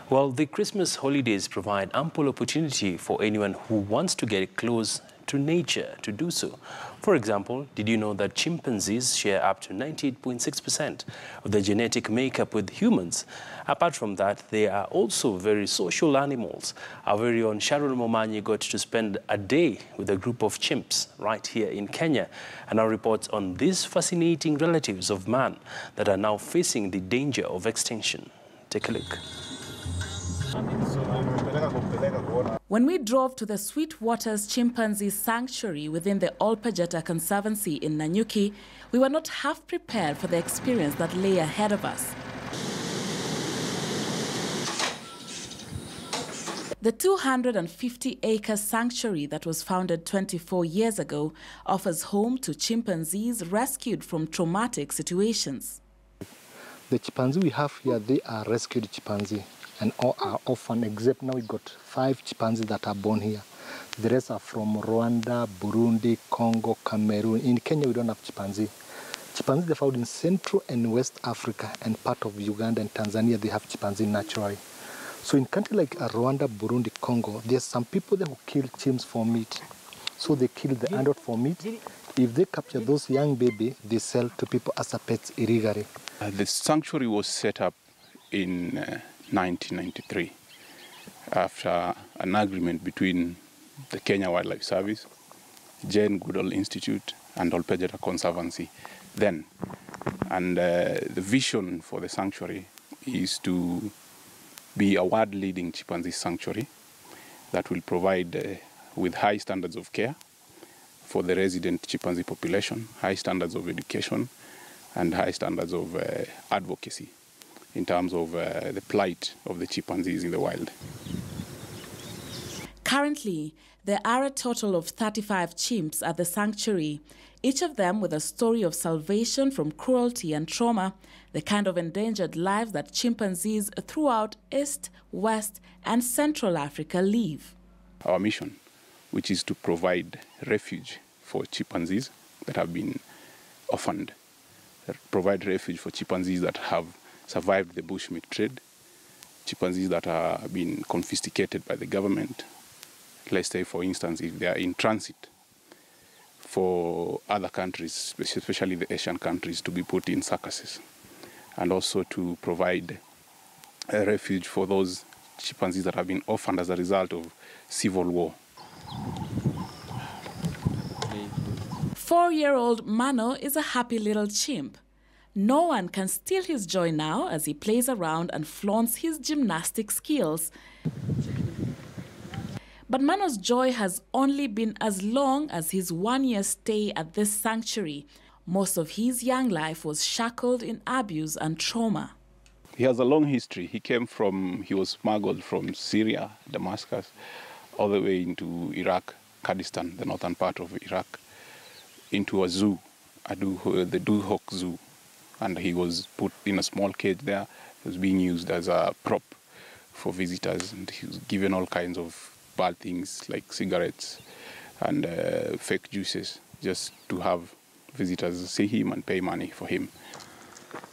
Well, the Christmas holidays provide ample opportunity for anyone who wants to get close to nature to do so. For example, did you know that chimpanzees share up to 98.6% of their genetic makeup with humans? Apart from that, they are also very social animals. Our very own Sharon Momanyi got to spend a day with a group of chimps right here in Kenya and now reports on these fascinating relatives of man that are now facing the danger of extinction. Take a look. When we drove to the Sweetwater's Chimpanzee Sanctuary within the Pajeta Conservancy in Nanyuki, we were not half prepared for the experience that lay ahead of us. The 250-acre sanctuary that was founded 24 years ago offers home to chimpanzees rescued from traumatic situations. The chimpanzee we have here, they are rescued chimpanzee and all are orphan, except now we got 5 chimpanzees that are born here. The rest are from Rwanda, Burundi, Congo, Cameroon. In Kenya, we don't have chimpanzee. Chimpanzees are found in Central and West Africa and part of Uganda and Tanzania, they have chimpanzee naturally. So in countries like Rwanda, Burundi, Congo, there's some people there who kill chimps for meat. So they kill the adult for meat. If they capture those young babies, they sell to people as a pets illegally. The sanctuary was set up in 1993 after an agreement between the Kenya Wildlife Service, Jane Goodall Institute, and Pajeta Conservancy then. And the vision for the sanctuary is to be a world-leading chimpanzee sanctuary that will provide with high standards of care for the resident chimpanzee population, high standards of education, and high standards of advocacy in terms of the plight of the chimpanzees in the wild. Currently, there are a total of 35 chimps at the sanctuary, each of them with a story of salvation from cruelty and trauma, the kind of endangered lives that chimpanzees throughout East, West, and Central Africa live. Our mission, which is to provide refuge for chimpanzees that have been orphaned, provide refuge for chimpanzees that have survived the bushmeat trade, chimpanzees that have been confiscated by the government. Let's say, for instance, if they are in transit for other countries, especially the Asian countries, to be put in circuses, and also to provide a refuge for those chimpanzees that have been orphaned as a result of civil war. 4-year-old Mano is a happy little chimp. No one can steal his joy now as he plays around and flaunts his gymnastic skills. But Mano's joy has only been as long as his 1-year stay at this sanctuary. Most of his young life was shackled in abuse and trauma. He has a long history. He was smuggled from Syria, Damascus, all the way into Iraq, Kurdistan, the northern part of Iraq, into a zoo, the Duhok Zoo. And he was put in a small cage there. He was being used as a prop for visitors, and he was given all kinds of bad things like cigarettes and fake juices just to have visitors see him and pay money for him.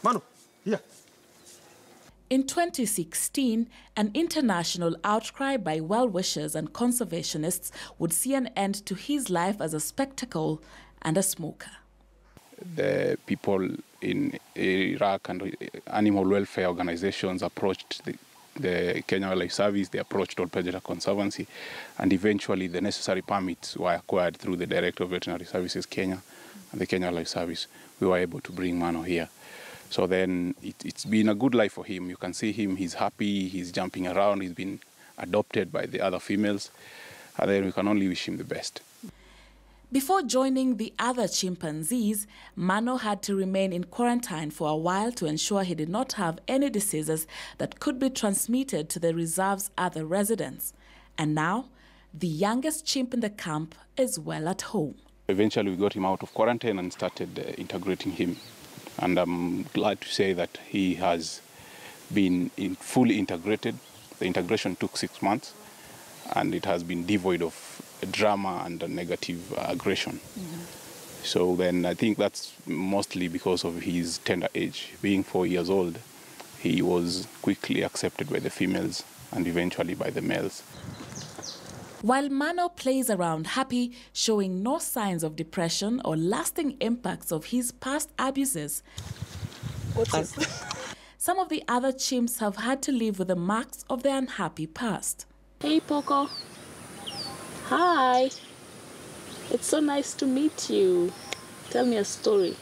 Manu, here. In 2016, an international outcry by well-wishers and conservationists would see an end to his life as a spectacle and a smoker. The people in Iraq and animal welfare organizations approached the Kenya Wildlife Service, they approached Pajeta Conservancy, and eventually the necessary permits were acquired through the Director of Veterinary Services Kenya and the Kenya Wildlife Service. We were able to bring Mano here. So then it's been a good life for him. You can see him, he's happy, he's jumping around, he's been adopted by the other females, and then we can only wish him the best. Before joining the other chimpanzees, Mano had to remain in quarantine for a while to ensure he did not have any diseases that could be transmitted to the reserve's other residents. And now, the youngest chimp in the camp is well at home. Eventually, we got him out of quarantine and started integrating him. And I'm glad to say that he has been fully integrated. The integration took 6 months, and it has been devoid of drama and negative aggression. So then I think that's mostly because of his tender age. Being 4 years old, he was quickly accepted by the females and eventually by the males. While Mano plays around happy, showing no signs of depression or lasting impacts of his past abuses, some of the other chimps have had to live with the marks of their unhappy past. Hey, Poco. Hi. It's so nice to meet you. Tell me a story.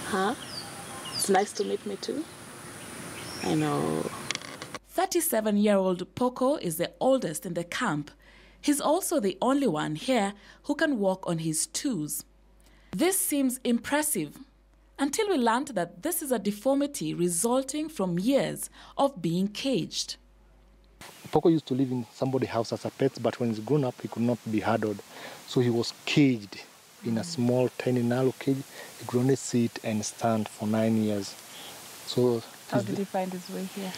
Huh? It's nice to meet me too. I know. 37-year-old Poco is the oldest in the camp. He's also the only one here who can walk on his toes. This seems impressive until we learned that this is a deformity resulting from years of being caged. Poco used to live in somebody's house as a pet, but when he's grown up, he could not be handled. So he was caged in a small, tiny, narrow cage. He could only sit and stand for 9 years. So how did he find his way here?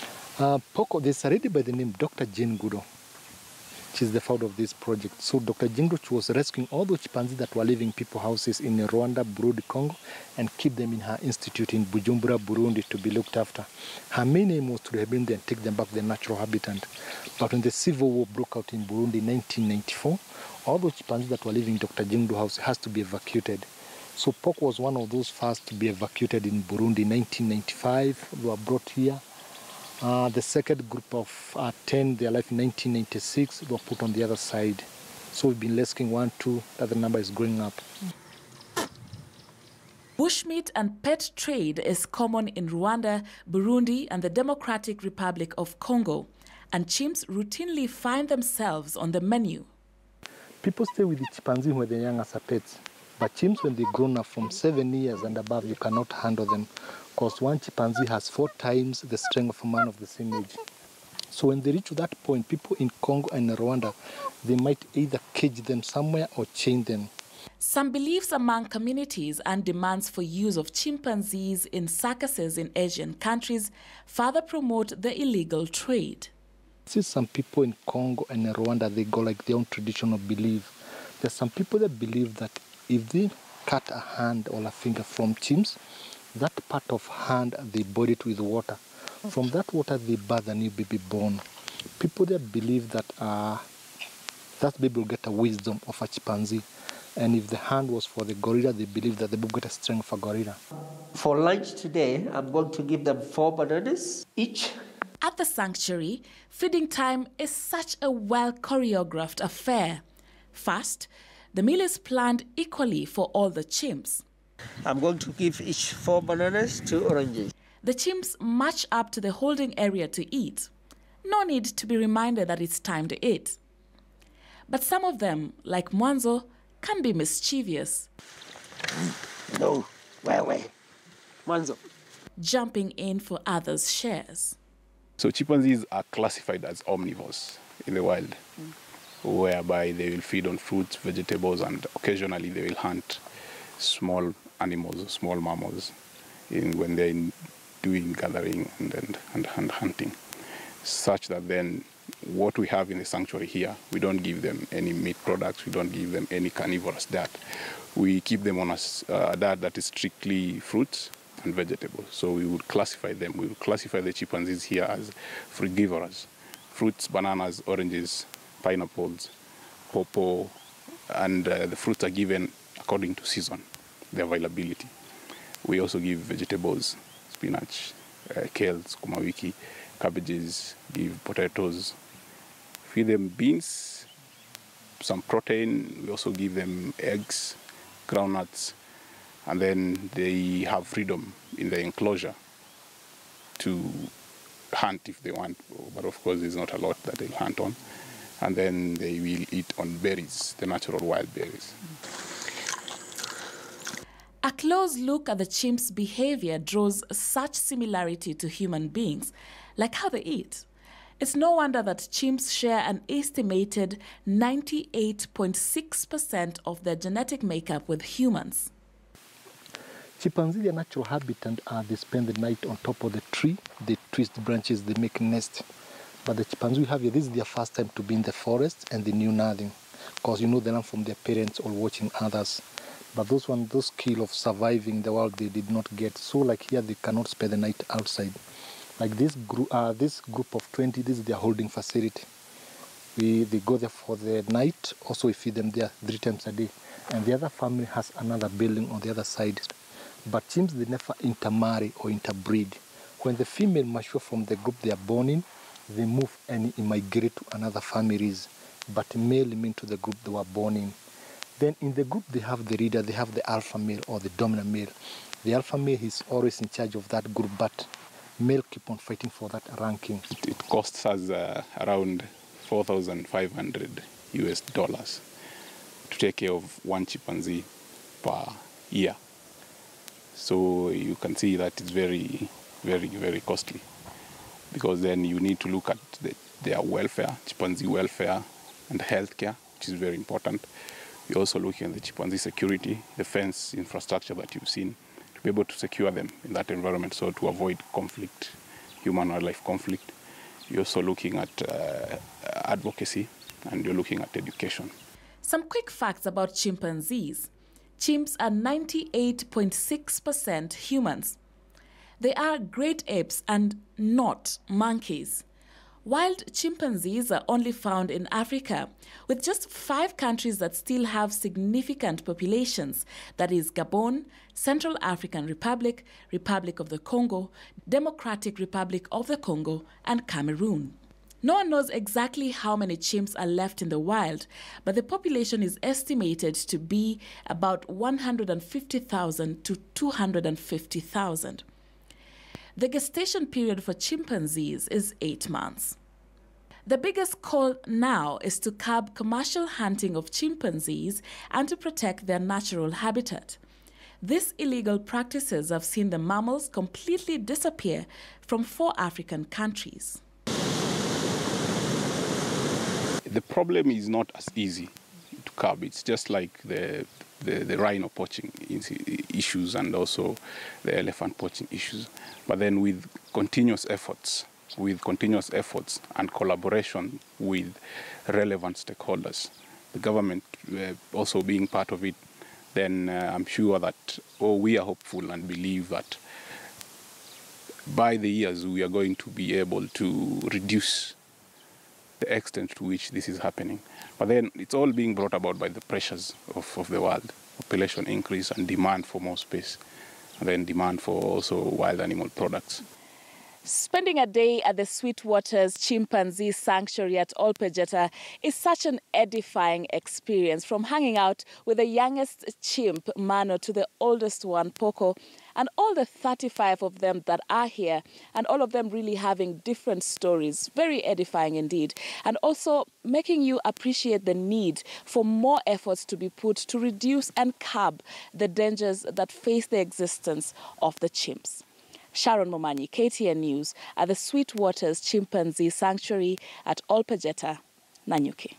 Poco, there's a lady by the name Dr. Jane Goodall. She's the founder of this project. So Dr. Jane Goodall was rescuing all those chimpanzees that were living in people's houses in Rwanda, Burundi, Congo, and keep them in her institute in Bujumbura, Burundi, to be looked after. Her main aim was to rehabilitate them and take them back to their natural habitat. But when the civil war broke out in Burundi in 1994, all those chimpanzees that were living in Dr. Jane Goodall's house has to be evacuated. So Poco was one of those first to be evacuated in Burundi in 1995. They were brought here. The second group of 10, their life in 1996, were put on the other side. So we've been rescuing 1, 2, that the number is growing up. Bushmeat and pet trade is common in Rwanda, Burundi, and the Democratic Republic of Congo, and chimps routinely find themselves on the menu. People stay with the chimpanzee when they're young as a pets, but chimps, when they're grown up from 7 years and above, you cannot handle them, because one chimpanzee has 4 times the strength of a man of the same age. So when they reach to that point, people in Congo and Rwanda, they might either cage them somewhere or chain them. Some beliefs among communities and demands for use of chimpanzees in circuses in Asian countries further promote the illegal trade. See, some people in Congo and Rwanda, they go like their own traditional belief. There's some people that believe that if they cut a hand or a finger from chimps, that part of hand, they boil it with water. From that water, they birth a new baby born. People that believe that that baby will get a wisdom of a chimpanzee. And if the hand was for the gorilla, they believe that the baby will get a strength of a gorilla. For lunch today, I'm going to give them 4 bananas each. At the sanctuary, feeding time is such a well-choreographed affair. First, the meal is planned equally for all the chimps. I'm going to give each 4 bananas, 2 oranges. The chimps march up to the holding area to eat. No need to be reminded that it's time to eat. But some of them, like Mwanzo, can be mischievous. No, wait. Mwanzo. Jumping in for others' shares. So chimpanzees are classified as omnivores in the wild, whereby they will feed on fruits, vegetables, and occasionally they will hunt small animals, small mammals, when they're doing gathering and hunting. Such that then what we have in the sanctuary here, we don't give them any meat products, we don't give them any carnivorous diet. We keep them on a diet that is strictly fruits and vegetables. So we would classify them. We would classify the chimpanzees here as frugivorous. Fruits, bananas, oranges, pineapples, pawpaw, and the fruits are given according to season, the availability. We also give vegetables, spinach, kale, sukuma wiki, cabbages, give potatoes, feed them beans, some protein. We also give them eggs, groundnuts, and then they have freedom in the enclosure to hunt if they want, but of course there's not a lot that they hunt on. And then they will eat on berries, the natural wild berries. A close look at the chimps' behavior draws such similarity to human beings, like how they eat. It's no wonder that chimps share an estimated 98.6% of their genetic makeup with humans. Chimpanzees, their natural habitat, they spend the night on top of the tree. They twist branches, they make nests. But the chimpanzees we have here, this is their first time to be in the forest, and they knew nothing. Because you know they learn from their parents or watching others. But those skill of surviving the world, they did not get. So like here, they cannot spend the night outside. Like this group of 20, this is their holding facility. They go there for the night. Also, we feed them there 3 times a day. And the other family has another building on the other side. But chimps, they never intermarry or interbreed. When the female mature from the group they are born in, they move and migrate to another families. But male remain to the group they were born in. Then in the group, they have the leader, they have the alpha male or the dominant male. The alpha male is always in charge of that group, but male keep on fighting for that ranking. It costs us around $4,500 to take care of 1 chimpanzee per year. So you can see that it's very, very, very costly, because then you need to look at their welfare, chimpanzee welfare and healthcare, which is very important. We're also looking at the chimpanzee security, the fence infrastructure that you've seen, to be able to secure them in that environment, so to avoid conflict, human-wildlife conflict. You're also looking at advocacy, and you're looking at education. Some quick facts about chimpanzees. Chimps are 98.6% humans. They are great apes and not monkeys. Wild chimpanzees are only found in Africa, with just 5 countries that still have significant populations. That is Gabon, Central African Republic, Republic of the Congo, Democratic Republic of the Congo, and Cameroon. No one knows exactly how many chimps are left in the wild, but the population is estimated to be about 150,000 to 250,000. The gestation period for chimpanzees is 8 months. The biggest call now is to curb commercial hunting of chimpanzees and to protect their natural habitat. These illegal practices have seen the mammals completely disappear from 4 African countries. The problem is not as easy to curb. It's just like the rhino poaching issues and also the elephant poaching issues. But then with continuous efforts and collaboration with relevant stakeholders, the government also being part of it, then I'm sure that, we are hopeful and believe that by the years we are going to be able to reduce the extent to which this is happening. But then it's all being brought about by the pressures of the world, population increase and demand for more space, and then demand for also wild animal products. Spending a day at the Sweetwater's Chimpanzee Sanctuary at Pajeta is such an edifying experience, from hanging out with the youngest chimp, Mano, to the oldest one, Poco, and all the 35 of them that are here, and all of them really having different stories. Very edifying indeed. And also making you appreciate the need for more efforts to be put to reduce and curb the dangers that face the existence of the chimps. Sharon Momanyi, KTN News, at the Sweetwater's Chimpanzee Sanctuary at Pajeta, Nanyuki.